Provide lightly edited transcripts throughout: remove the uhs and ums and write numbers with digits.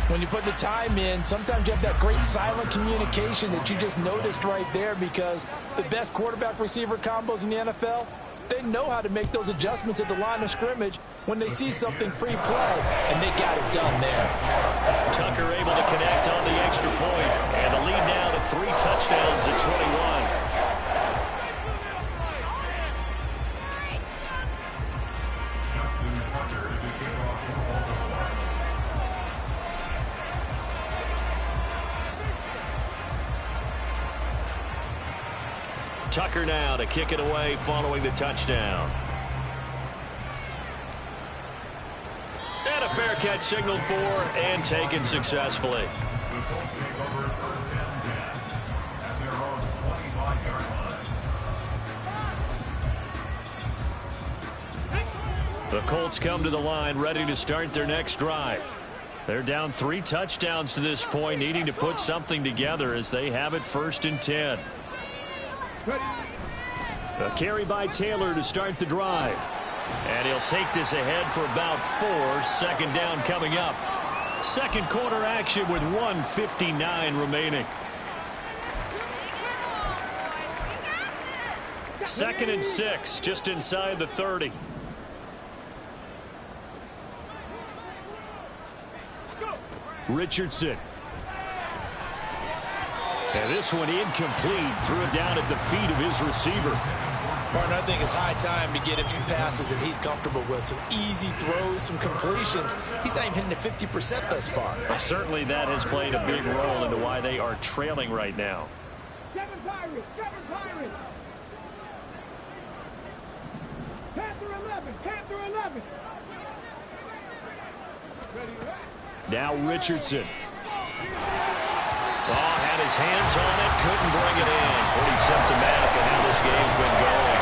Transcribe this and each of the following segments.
When you put the time in, sometimes you have that great silent communication that you just noticed right there, because the best quarterback-receiver combos in the NFL, they know how to make those adjustments at the line of scrimmage when they see something pre-play, and they got it done there. Tucker able to connect on the extra point, and the lead now to 3 touchdowns at 21. Tucker now to kick it away following the touchdown. And a fair catch signaled for and taken successfully. The Colts come to the line ready to start their next drive. They're down 3 touchdowns to this point, needing to put something together as they have it 1st and 10. A carry by Taylor to start the drive. And he'll take this ahead for about 4. 2nd down coming up. 2nd quarter action with 1:59 remaining. 2nd and 6, just inside the 30. Richardson. And this one incomplete. Threw it down at the feet of his receiver. Martin, I think it's high time to get him some passes that he's comfortable with. Some easy throws, some completions. He's not even hitting the 50% thus far. Well, certainly that has played a big role into why they are trailing right now. Seven Pirates. Panther 11. Now Richardson. Had his hands on it, couldn't bring it in. Pretty symptomatic of how this game's been going.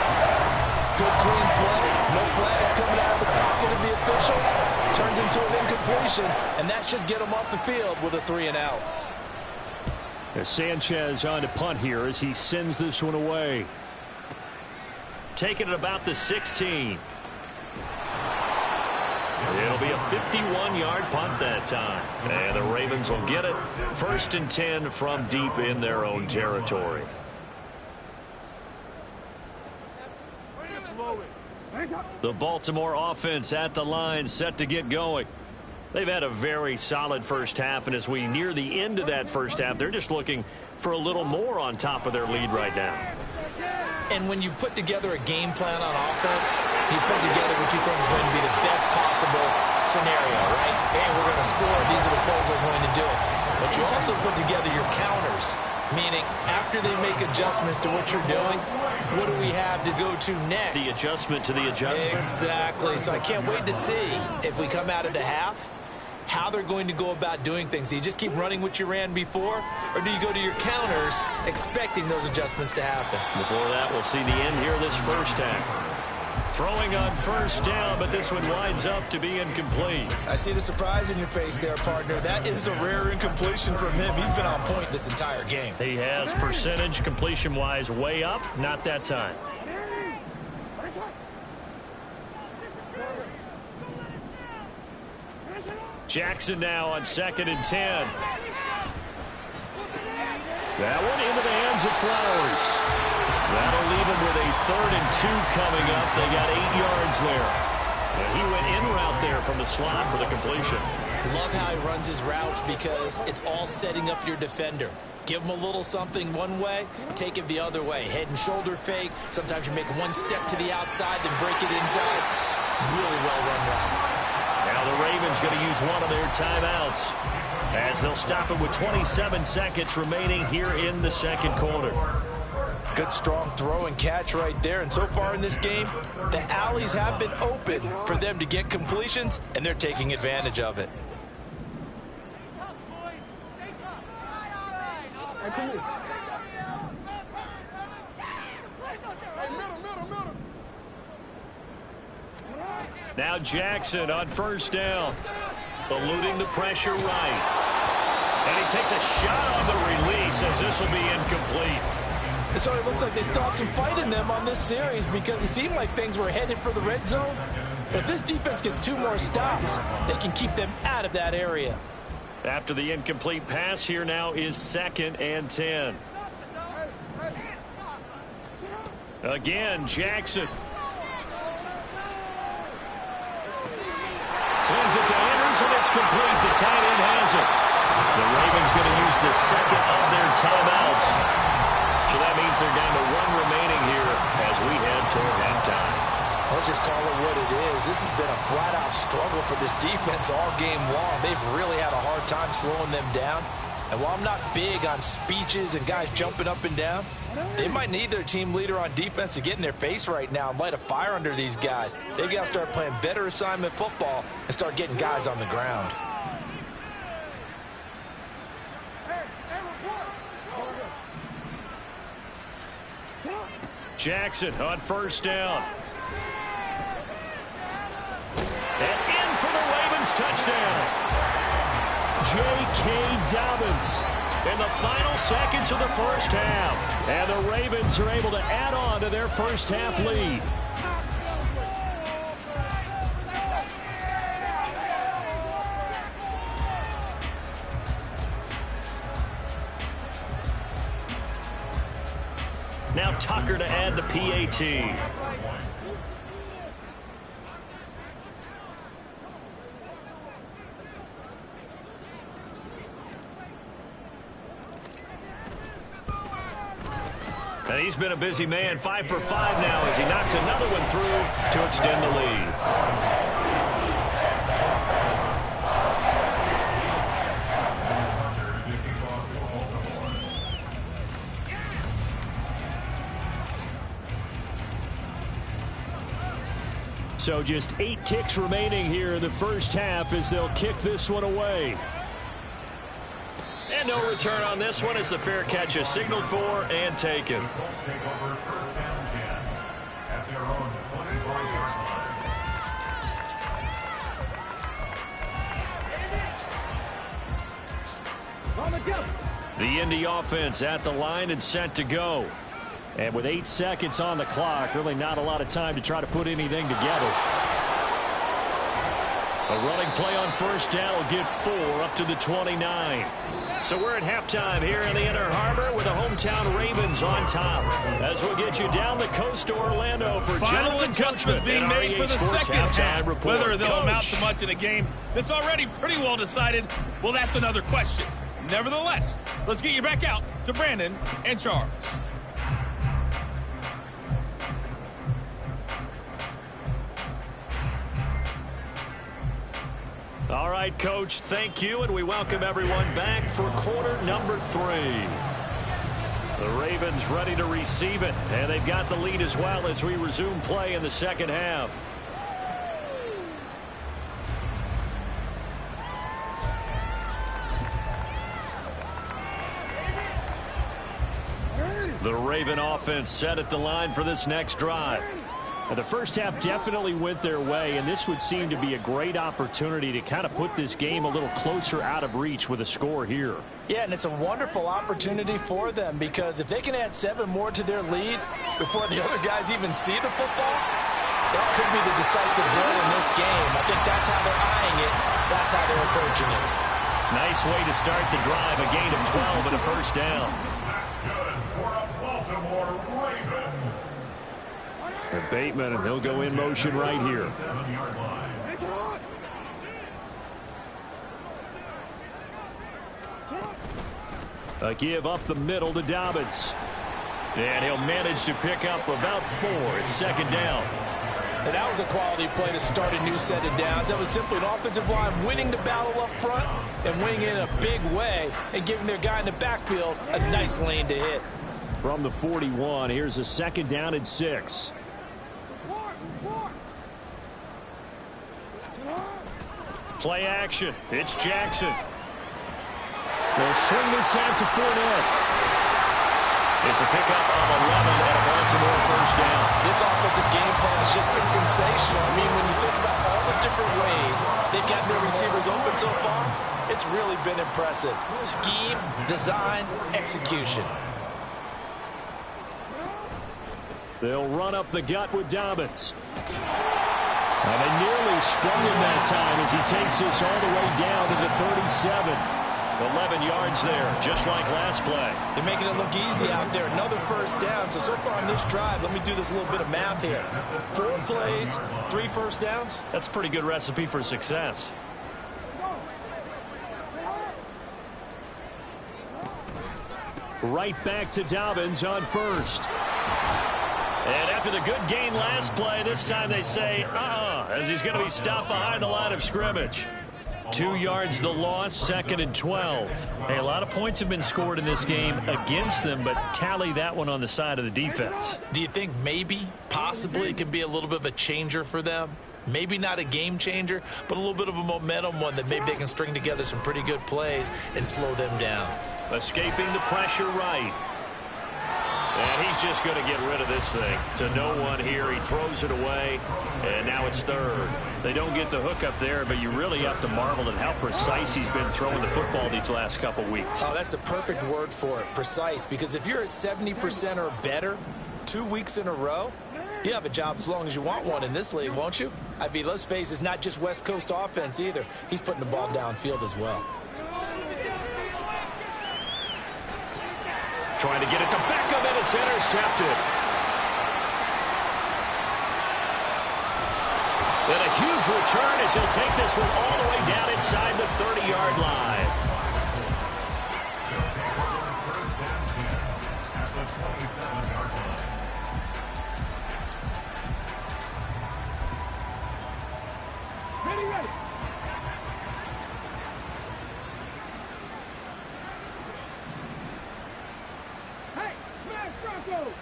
Good clean play. No flags coming out of the pocket of the officials. Turns into an incompletion, and that should get him off the field with a 3 and out. Sanchez on to punt here as he sends this one away. Taking it about the 16. It'll be a 51-yard punt that time. And the Ravens will get it. 1st and 10 from deep in their own territory. The Baltimore offense at the line, set to get going. They've had a very solid first half, and as we near the end of that first half, they're just looking for a little more on top of their lead right now. And when you put together a game plan on offense, you put together what you think is going to be the best possible scenario, right? Hey, we're going to score. These are the plays that are going to do it. But you also put together your counters, meaning after they make adjustments to what you're doing, what do we have to go to next? The adjustment to the adjustment. Exactly. So I can't wait to see if we come out of the half, how they're going to go about doing things. Do you just keep running what you ran before, or do you go to your counters expecting those adjustments to happen? Before that, we'll see the end here this first half. Throwing on 1st down, but this one winds up to be incomplete. I see the surprise in your face there, partner. That is a rare incompletion from him. He's been on point this entire game. He has percentage completion-wise way up, not that time. Jackson now on 2nd and 10. That one into the hands of Flowers. That'll leave him with a 3rd and 2 coming up. They got 8 yards there. And he went in route there from the slot for the completion. Love how he runs his routes because it's all setting up your defender. Give him a little something one way, take it the other way. Head and shoulder fake. Sometimes you make one step to the outside, then break it inside. Really well run route. Now the Ravens going to use one of their timeouts as they'll stop it with 27 seconds remaining here in the 2nd quarter. Good strong throw and catch right there. And so far in this game, the alleys have been open for them to get completions, and they're taking advantage of it. Now Jackson on 1st down, eluding the pressure right. And he takes a shot on the release as this will be incomplete. So it looks like they still have some fight in them on this series because it seemed like things were headed for the red zone. But if this defense gets 2 more stops, they can keep them out of that area. After the incomplete pass, here now is 2nd and 10. Again, Jackson. Sends it to Anderson. It's complete. The tight end has it. The Ravens going to use the 2nd of their timeouts. So that means they're down to 1 remaining here as we head toward halftime. Let's just call it what it is. This has been a flat-out struggle for this defense all game long. They've really had a hard time slowing them down. And while I'm not big on speeches and guys jumping up and down, they might need their team leader on defense to get in their face right now and light a fire under these guys. They've got to start playing better assignment football and start getting guys on the ground. Jackson on 1st down. And in for the Ravens touchdown. J.K. Dobbins in the final seconds of the 1st half. And the Ravens are able to add on to their 1st half lead. Now Tucker to add the PAT. And he's been a busy man, 5 for 5 now as he knocks another one through to extend the lead. So just 8 ticks remaining here in the 1st half as they'll kick this one away. And no return on this one as the fair catch is signaled for and taken. The Indy offense at the line and set to go. And with 8 seconds on the clock, really not a lot of time to try to put anything together. A running play on 1st down will get 4 up to the 29. So we're at halftime here in the Inner Harbor with the hometown Ravens on top. As we'll get you down the coast to Orlando for final Jonathan adjustments Coachman being made for the Sports 2nd half. report. Whether they'll Coach. amount to much in a game that's already pretty well decided, well, that's another question. Nevertheless, let's get you back out to Brandon and Charles. All right, Coach, thank you, and we welcome everyone back for quarter number 3. The Ravens ready to receive it, and they've got the lead as well as we resume play in the 2nd half. The Raven offense set at the line for this next drive. And the 1st half definitely went their way, and this would seem to be a great opportunity to kind of put this game a little closer out of reach with a score here. Yeah, and it's a wonderful opportunity for them because if they can add 7 more to their lead before the other guys even see the football, that could be the decisive role in this game. I think that's how they're eyeing it. That's how they're approaching it. Nice way to start the drive, a gain of 12 and a 1st down. That's good for a Baltimore Ravens. And Bateman, and he'll go in motion right here. A give up the middle to Dobbins. And he'll manage to pick up about 4. It's 2nd down. And that was a quality play to start a new set of downs. That was simply an offensive line winning the battle up front and winning it in a big way and giving their guy in the backfield a nice lane to hit. From the 41, here's a 2nd down and 6. Play action. It's Jackson. They'll swing this out to Fournette. It's a pickup of 11 and a Baltimore 1st down. This offensive game plan has just been sensational. I mean, when you think about all the different ways they've got their receivers open so far, it's really been impressive. Scheme, design, execution. They'll run up the gut with Dobbins. And they nearly sprung him that time as he takes this all the way down to the 37. 11 yards there, just like last play. They're making it look easy out there. Another first down. So far on this drive, let me do this little bit of math here. 4 plays, 3 first downs. That's a pretty good recipe for success. Right back to Dobbins on first. And after the good gain last play, this time they say, as he's going to be stopped behind the line of scrimmage. 2 yards the loss, 2nd and 12. Hey, a lot of points have been scored in this game against them, but tally that one on the side of the defense. Do you think maybe, possibly, it can be a little bit of a changer for them? Maybe not a game changer, but a little bit of a momentum one that maybe they can string together some pretty good plays and slow them down. Escaping the pressure right. And he's just going to get rid of this thing to no one here. He throws it away, and now it's 3rd. They don't get the hook up there, but you really have to marvel at how precise he's been throwing the football these last couple weeks. Oh, that's the perfect word for it, precise, because if you're at 70% or better 2 weeks in a row, you have a job as long as you want one in this league, won't you? I mean, let's face it, it's not just West Coast offense either. He's putting the ball downfield as well. Trying to get it to Beckham, and it's intercepted. And a huge return as he'll take this one all the way down inside the 30-yard line. Ready. Hey, smash Bronco.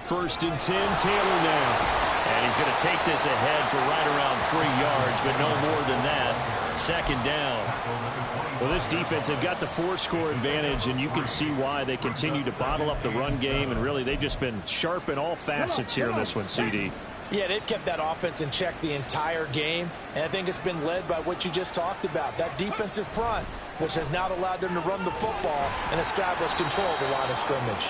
1st and 10, Taylor now. And he's going to take this ahead for right around 3 yards, but no more than that. 2nd down. Well, this defense, they've got the 4-score advantage, and you can see why they continue to bottle up the run game, and really they've just been sharp in all facets here in this one, CD. Yeah, they've kept that offense in check the entire game, and I think it's been led by what you just talked about, that defensive front, which has now allowed them to run the football and establish control of the line of scrimmage.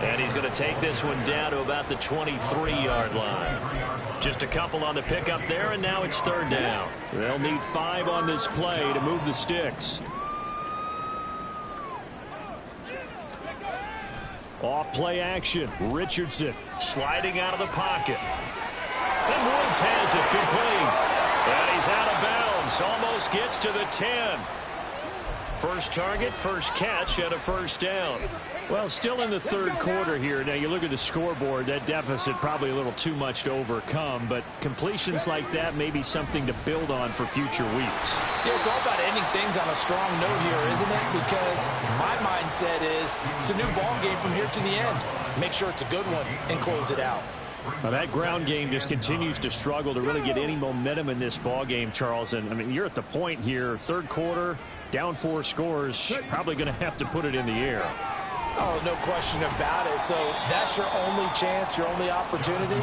And he's going to take this one down to about the 23-yard line. Just a couple on the pickup there, and now it's 3rd down. They'll need 5 on this play to move the sticks. Off play action. Richardson sliding out of the pocket. And Woods has it complete. And he's out of bounds. Almost gets to the 10. First target, first catch, and a 1st down. Well, still in the 3rd quarter here. Now, you look at the scoreboard, that deficit probably a little too much to overcome, but completions like that may be something to build on for future weeks. Yeah, it's all about ending things on a strong note here, isn't it? Because my mindset is it's a new ball game from here to the end. Make sure it's a good one and close it out. Now, that ground game just continues to struggle to really get any momentum in this ball game, Charles. And, I mean, you're at the point here, 3rd quarter, down 4 scores, probably going to have to put it in the air. Oh, no question about it. So that's your only chance, your only opportunity.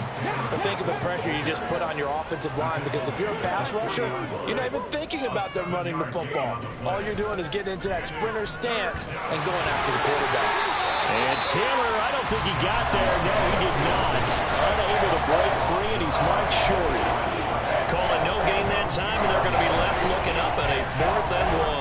But think of the pressure you just put on your offensive line, because if you're a pass rusher, you're not even thinking about them running the football. All you're doing is getting into that sprinter stance and going after the quarterback. And Taylor, I don't think he got there. No, he did not. Unable to break free, and he's marked short. Call it no gain that time, and they're going to be left looking up at a 4th and 1.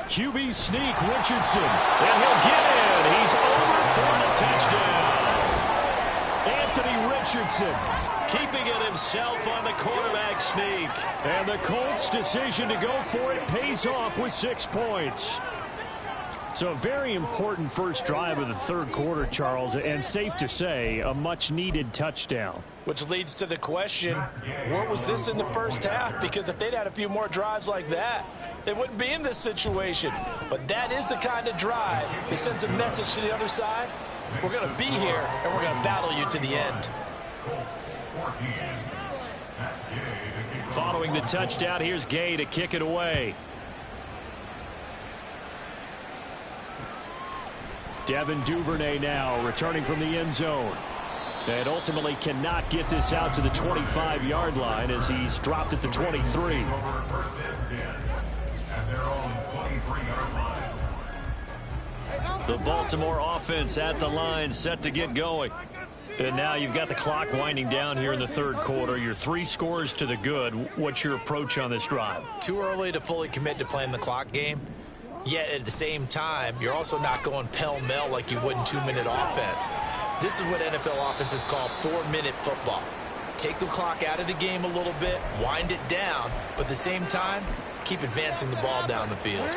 QB sneak, Richardson, and he'll get in. He's over for the touchdown. Anthony Richardson keeping it himself on the quarterback sneak. And the Colts' decision to go for it pays off with 6 points. So a very important first drive of the 3rd quarter, Charles, and safe to say, a much-needed touchdown. Which leads to the question, what was this in the first half? Because if they'd had a few more drives like that, they wouldn't be in this situation. But that is the kind of drive that sends a message to the other side. We're going to be here, and we're going to battle you to the end. Following the touchdown, here's Gay to kick it away. Devin Duvernay now returning from the end zone. And ultimately cannot get this out to the 25-yard line as he's dropped at the 23. First and 10 at their own 23-yard line. The Baltimore offense at the line, set to get going. And now you've got the clock winding down here in the third quarter. Your 3 scores to the good. What's your approach on this drive? Too early to fully commit to playing the clock game. Yet at the same time, you're also not going pell-mell like you would in 2-minute offense. This is what NFL offenses call 4-minute football. Take the clock out of the game a little bit, wind it down, but at the same time, keep advancing the ball down the field.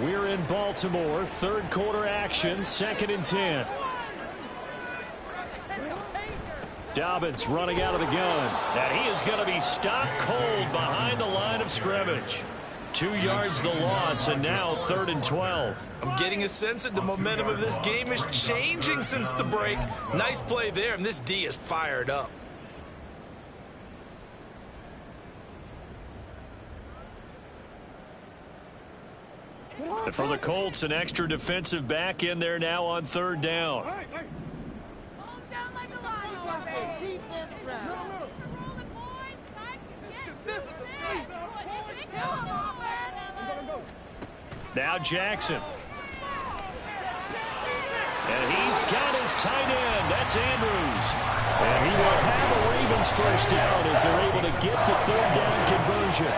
We're in Baltimore, third quarter action, 2nd and 10. Dobbins running out of the gun. And he is going to be stopped cold behind the line of scrimmage. 2 yards the loss, and now 3rd and 12. I'm getting a sense that the momentum of this game is changing since the break. Nice play there, and this D is fired up. And for the Colts, an extra defensive back in there now on 3rd down. Now Jackson. And he's got his tight end. That's Andrews. And he will have a Ravens first down as they're able to get the 3rd down conversion.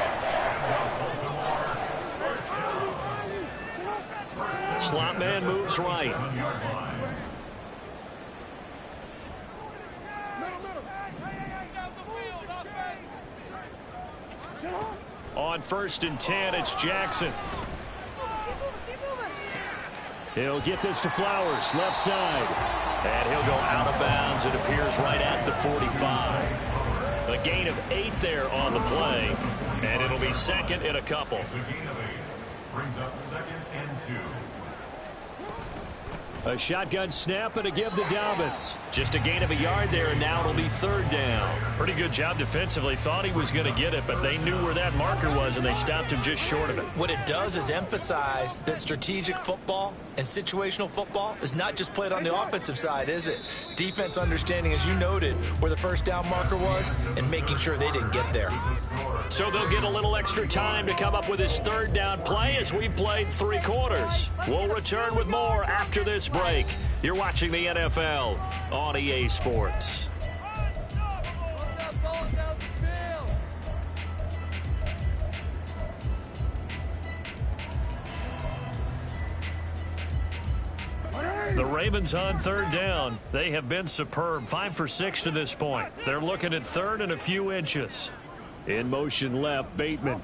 Slot man moves right. On 1st and 10, it's Jackson. He'll get this to Flowers, left side. And he'll go out of bounds. It appears right at the 45. A gain of 8 there on the play. And it'll be 2nd and a couple. It's a gain of 8. Brings up 2nd and 2. A shotgun snap and a give to Dobbins. Just a gain of a yard there, and now it'll be 3rd down. Pretty good job defensively. Thought he was going to get it, but they knew where that marker was, and they stopped him just short of it. What it does is emphasize that strategic football and situational football is not just played on the offensive side, is it? Defense understanding, as you noted, where the first down marker was and making sure they didn't get there. So they'll get a little extra time to come up with his 3rd down play as we've played 3 quarters. We'll return with more after this break. You're watching the NFL on EA Sports. The Ravens on 3rd down. They have been superb. 5 for 6 to this point. They're looking at 3rd and a few inches. In motion left, Bateman.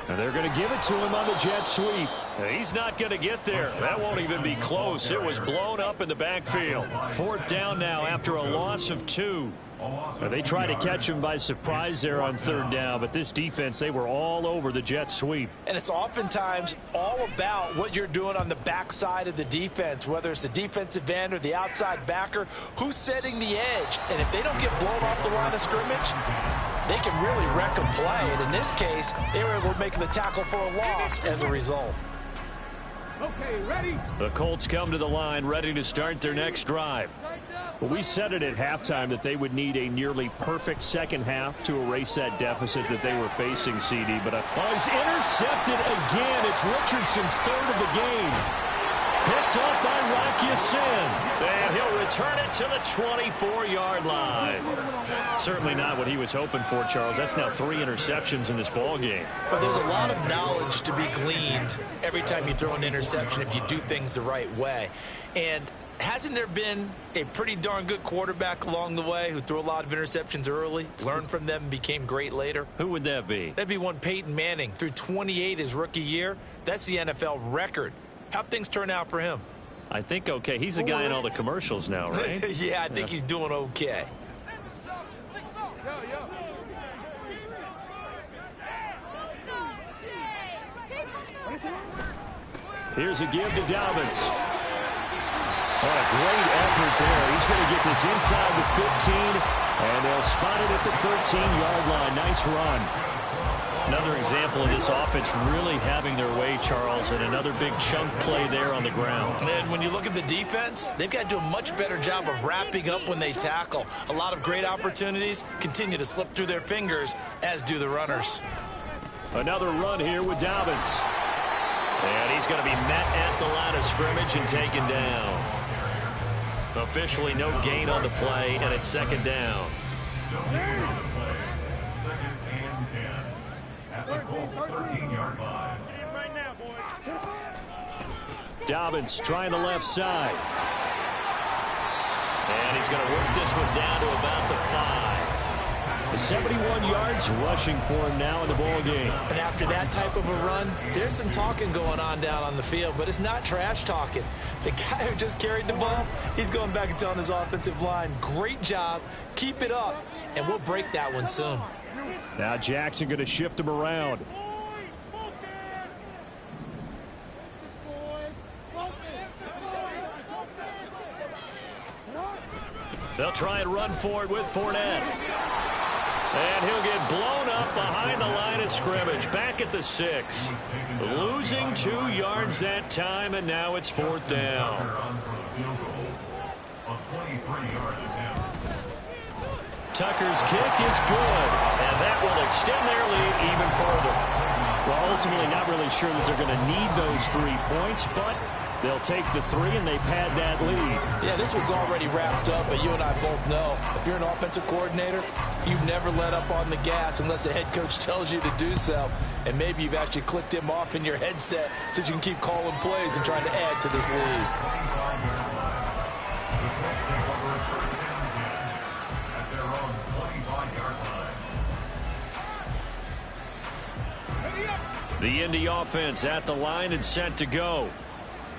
And they're going to give it to him on the jet sweep. He's not going to get there. That won't even be close. It was blown up in the backfield. 4th down now after a loss of 2. They tried to catch him by surprise there on 3rd down, but this defense, they were all over the jet sweep. And it's oftentimes all about what you're doing on the backside of the defense, whether it's the defensive end or the outside backer, who's setting the edge. And if they don't get blown off the line of scrimmage, they can really wreck a play. And in this case, they were able to make the tackle for a loss as a result. Okay, ready? The Colts come to the line ready to start their next drive. Well, we said it at halftime that they would need a nearly perfect second half to erase that deficit that they were facing, CD. But he's intercepted again. It's Richardson's 3rd of the game. Picked up by Rock Ya-Sin. And he'll return it to the 24-yard line. Certainly not what he was hoping for, Charles. That's now 3 interceptions in this ball game. But there's a lot of knowledge to be gleaned every time you throw an interception if you do things the right way. And hasn't there been a pretty darn good quarterback along the way who threw a lot of interceptions early, learned from them, and became great later? Who would that be? That'd be one Peyton Manning. Threw 28 his rookie year. That's the NFL record. How'd things turn out for him? I think okay. He's a guy in all the commercials now, right? Yeah, I think he's doing okay. Here's a give to Dobbins. Oh, a great effort there. He's going to get this inside the 15, and they'll spot it at the 13-yard line. Nice run. Another example of this offense really having their way, Charles, and another big chunk play there on the ground. And then when you look at the defense, they've got to do a much better job of wrapping up when they tackle. A lot of great opportunities continue to slip through their fingers, as do the runners. Another run here with Dobbins. And he's going to be met at the line of scrimmage and taken down. Officially no gain on the play, and it's second down. Second and 10 at the Colts 13-yard line. Dobbins trying the left side. And he's going to work this one down to about the 5. 71 yards rushing for him now in the ball game. And after that type of a run, there's some talking going on down on the field, but it's not trash talking. The guy who just carried the ball, he's going back and telling his offensive line, great job, keep it up, and we'll break that one soon. Now Jackson going to shift him around. They'll try and run for it with Fournette. And he'll get blown up behind the line of scrimmage. Back at the 6. Losing 2 yards that time, and now it's 4th down. Tucker's kick is good, and that will extend their lead even further. Well, ultimately not really sure that they're going to need those 3 points, but they'll take the 3, and they've had that lead. Yeah, this one's already wrapped up, but you and I both know if you're an offensive coordinator, you never let up on the gas unless the head coach tells you to do so. And maybe you've actually clicked him off in your headset so you can keep calling plays and trying to add to this lead. The Indy offense at the line and set to go.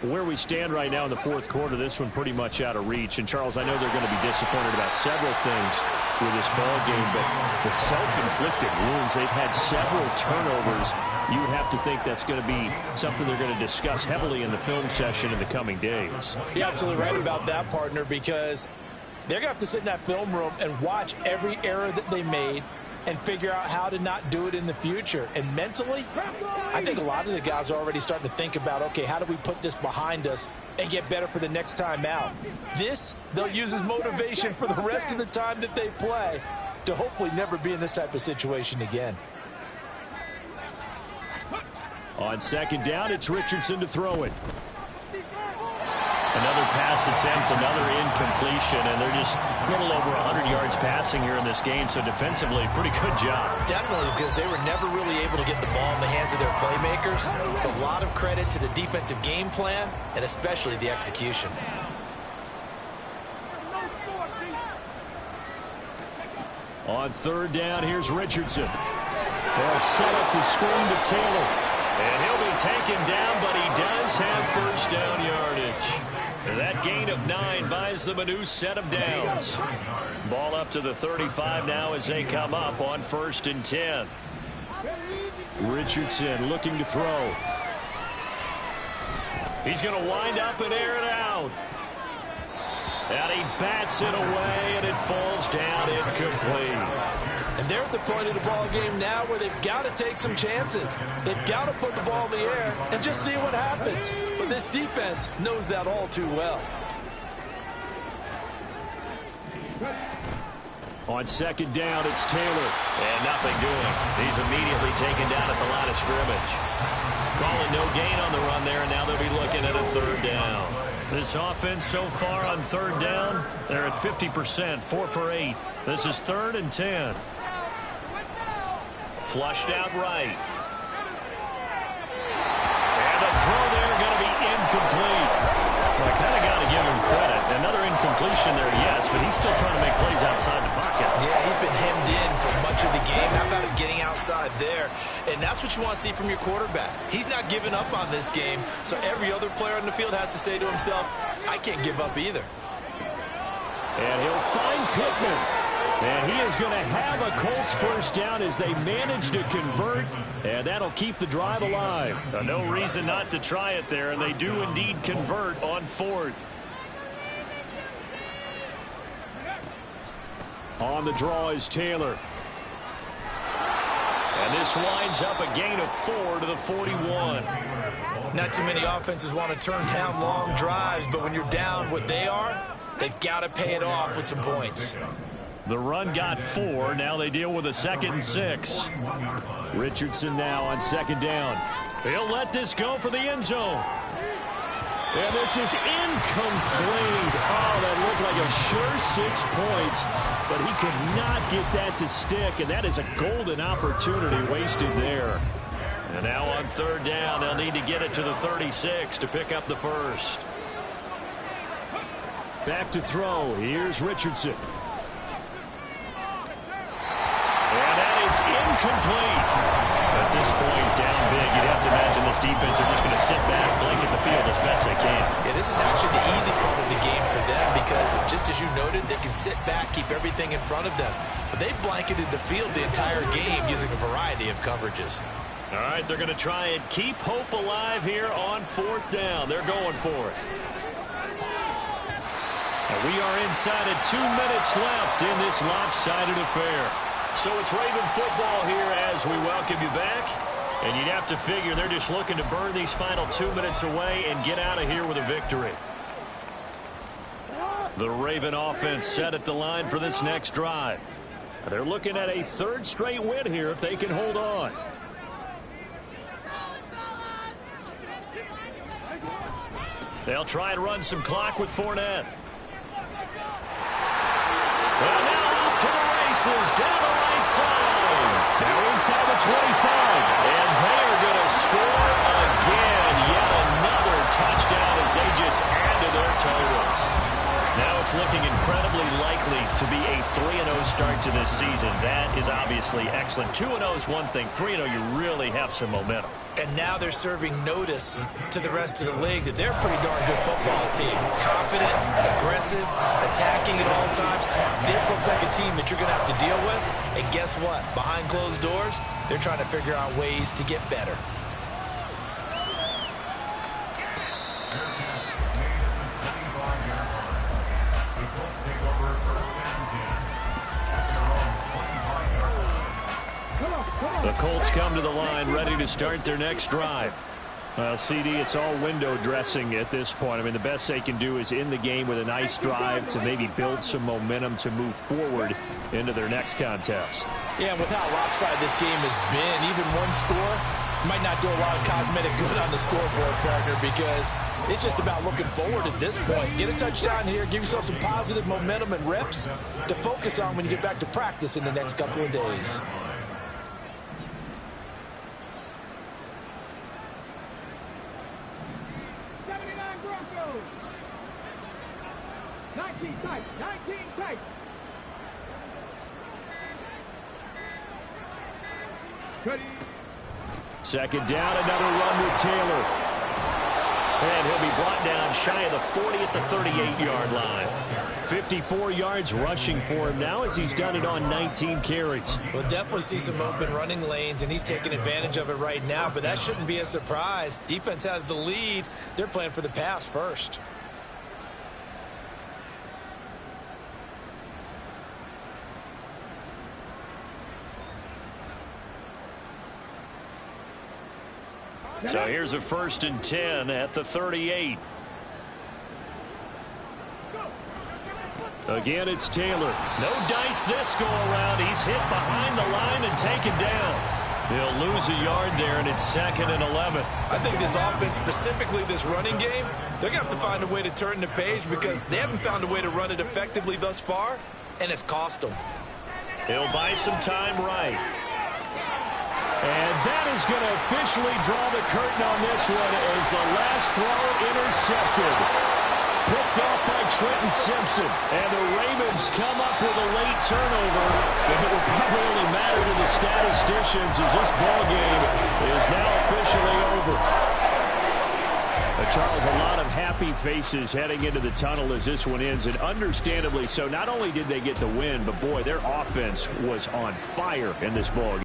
Where we stand right now in the 4th quarter, this one pretty much out of reach. And, Charles, I know they're going to be disappointed about several things with this ball game, but the self-inflicted wounds, they've had several turnovers. You would have to think that's going to be something they're going to discuss heavily in the film session in the coming days. You're absolutely right about that, partner, because they're going to have to sit in that film room and watch every error that they made and figure out how to not do it in the future. And mentally, I think a lot of the guys are already starting to think about, okay, how do we put this behind us and get better for the next time out? This, they'll use as motivation for the rest of the time that they play to hopefully never be in this type of situation again. On second down, it's Richardson to throw it. Another pass attempt, another incompletion, and they're just a little over 100 yards passing here in this game, so defensively, pretty good job. Definitely, because they were never really able to get the ball in the hands of their playmakers, so a lot of credit to the defensive game plan and especially the execution. On third down, here's Richardson. They'll set up the screen to Taylor, and he'll be taken down, but he does have first down yardage. That gain of 9 buys them a new set of downs. Ball up to the 35 now as they come up on 1st and 10. Richardson looking to throw. He's going to wind up and air it out. And he bats it away, and it falls down incomplete. And they're at the point of the ball game now where they've got to take some chances. They've got to put the ball in the air and just see what happens. But this defense knows that all too well. On second down, it's Taylor. And nothing doing. He's immediately taken down at the line of scrimmage. Calling no gain on the run there, and now they'll be looking at a 3rd down. This offense so far on 3rd down, they're at 50%, 4 for 8. This is 3rd and 10. Flushed out right. And the throw there going to be incomplete. Well, I kind of got to give him credit. Another incompletion there, yes, but he's still trying to make plays outside the pocket. Yeah, he's been hemmed in for much of the game. How about him getting outside there? And that's what you want to see from your quarterback. He's not giving up on this game, so every other player on the field has to say to himself, I can't give up either. And he'll find Pittman. And he is going to have a Colts first down as they manage to convert, and that'll keep the drive alive. No reason not to try it there, and they do indeed convert on 4th. On the draw is Taylor. And this winds up a gain of 4 to the 41. Not too many offenses want to turn down long drives, but when you're down what they are, they've got to pay it off with some points. The run got 4. Now they deal with a 2nd and 6. Richardson now on 2nd down. He'll let this go for the end zone. And this is incomplete. Oh, that looked like a sure 6 points, but he could not get that to stick, and that is a golden opportunity wasted there. And now on 3rd down, they'll need to get it to the 36 to pick up the first. Back to throw. Here's Richardson. And that is incomplete. At this point, down big, you'd have to imagine this defense are just going to sit back, blanket the field as best they can. Yeah, this is actually the easy part of the game for them because, just as you noted, they can sit back, keep everything in front of them. But they've blanketed the field the entire game using a variety of coverages. All right, they're going to try and keep hope alive here on 4th down. They're going for it. And we are inside of 2 minutes left in this lopsided affair. So it's Raven football here as we welcome you back. And you'd have to figure they're just looking to burn these final 2 minutes away and get out of here with a victory. The Raven offense set at the line for this next drive. They're looking at a 3rd straight win here if they can hold on. They'll try and run some clock with Fournette. Well, now off to the races, down the right side. Now inside the 25. And they are going to score again. Yet another touchdown as they just add to their totals. Now it's looking incredibly likely to be a 3-0 start to this season. That is obviously excellent. 2-0 is one thing. 3-0, you really have some momentum. And now they're serving notice to the rest of the league that they're a pretty darn good football team. Confident, aggressive, attacking at all times. This looks like a team that you're going to have to deal with. And guess what? Behind closed doors, they're trying to figure out ways to get better. The Colts come to the line ready to start their next drive. Well, CD, it's all window dressing at this point. I mean, the best they can do is in the game with a nice drive to maybe build some momentum to move forward into their next contest. Yeah, and with how lopsided this game has been, even one score might not do a lot of cosmetic good on the scoreboard, partner, because it's just about looking forward at this point. Get a touchdown here, give yourself some positive momentum and reps to focus on when you get back to practice in the next couple of days. Second down, another run with Taylor. And he'll be brought down shy of the 40 at the 38-yard line. 54 yards rushing for him now as he's done it on 19 carries. We'll definitely see some open running lanes, and he's taking advantage of it right now, but that shouldn't be a surprise. Defense has the lead. They're playing for the pass first. So here's a 1st and 10 at the 38. Again, it's Taylor. No dice this go around. He's hit behind the line and taken down. He'll lose a yard there, and it's 2nd and 11. I think this offense, specifically this running game, they're going to have to find a way to turn the page because they haven't found a way to run it effectively thus far, and it's cost them. He'll buy some time right. And that is going to officially draw the curtain on this one as the last throw intercepted. Picked off by Trenton Simpson. And the Ravens come up with a late turnover. And it will probably only matter to the statisticians as this ball game is now officially over. Charles, a lot of happy faces heading into the tunnel as this one ends, and understandably so. Not only did they get the win, but boy, their offense was on fire in this ball game.